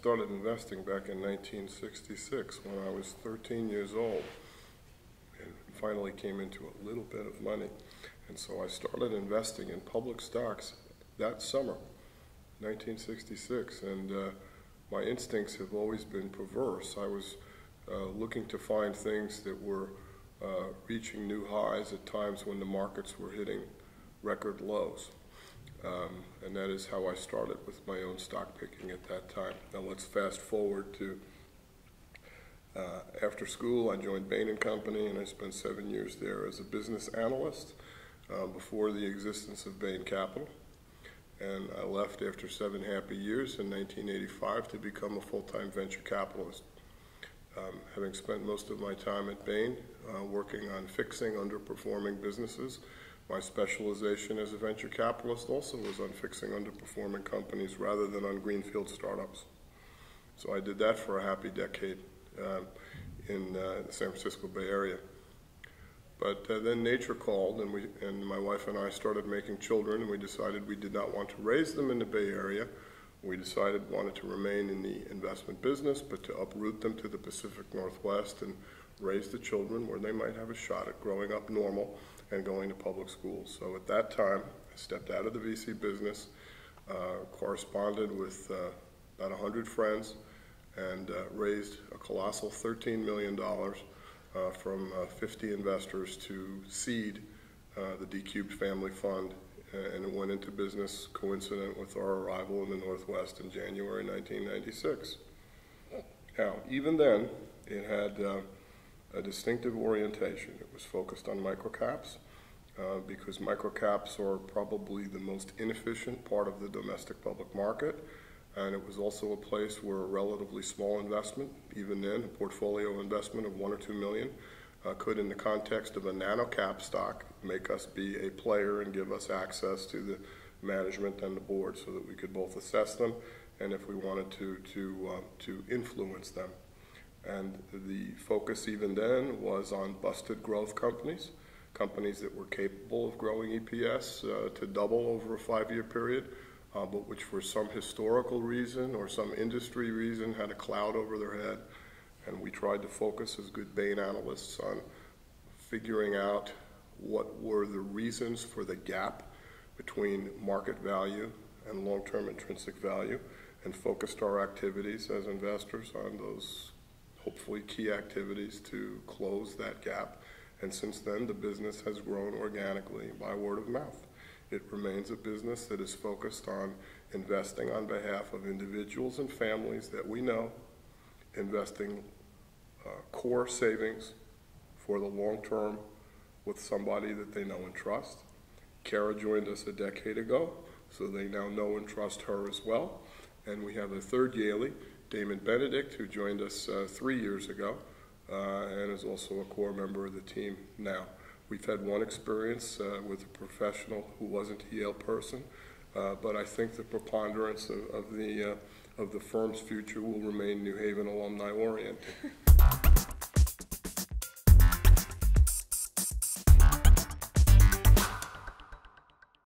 started investing back in 1966 when I was 13 years old and finally came into a little bit of money. And so I started investing in public stocks that summer, 1966, and my instincts have always been perverse. I was looking to find things that were reaching new highs at times when the markets were hitting record lows. And that is how I started with my own stock picking at that time. Now let's fast forward to after school. I joined Bain & Company, and I spent 7 years there as a business analyst before the existence of Bain Capital. And I left after 7 happy years in 1985 to become a full-time venture capitalist. Having spent most of my time at Bain working on fixing underperforming businesses, my specialization as a venture capitalist also was on fixing underperforming companies rather than on greenfield startups. So I did that for a happy decade in the San Francisco Bay Area. But then nature called, and my wife and I started making children, and we decided we did not want to raise them in the Bay Area. We decided we wanted to remain in the investment business, but to uproot them to the Pacific Northwest and raise the children where they might have a shot at growing up normal and going to public schools. So at that time, I stepped out of the VC business, corresponded with about 100 friends, and raised a colossal $13 million from 50 investors to seed the D-Cubed Family Fund, and it went into business coincident with our arrival in the Northwest in January 1996. Now, even then, it had a distinctive orientation. It was focused on microcaps because microcaps are probably the most inefficient part of the domestic public market, and it was also a place where a relatively small investment, even then, a portfolio investment of $1 or $2 million, could, in the context of a nano-cap stock, make us be a player and give us access to the management and the board so that we could both assess them and, if we wanted to influence them. And the focus even then was on busted growth companies, companies that were capable of growing EPS to double over a 5-year period, but which for some historical reason or some industry reason had a cloud over their head. And we tried to focus as good Bain analysts on figuring out what were the reasons for the gap between market value and long-term intrinsic value, and focused our activities as investors on those hopefully key activities to close that gap. And since then, the business has grown organically by word of mouth. It remains a business that is focused on investing on behalf of individuals and families that we know, investing core savings for the long term with somebody that they know and trust. Kara joined us a decade ago, so they now know and trust her as well. And we have a third Yalie, Damon Benedict, who joined us 3 years ago and is also a core member of the team now. We've had one experience with a professional who wasn't a Yale person, but I think the preponderance of the firm's future will remain New Haven alumni oriented.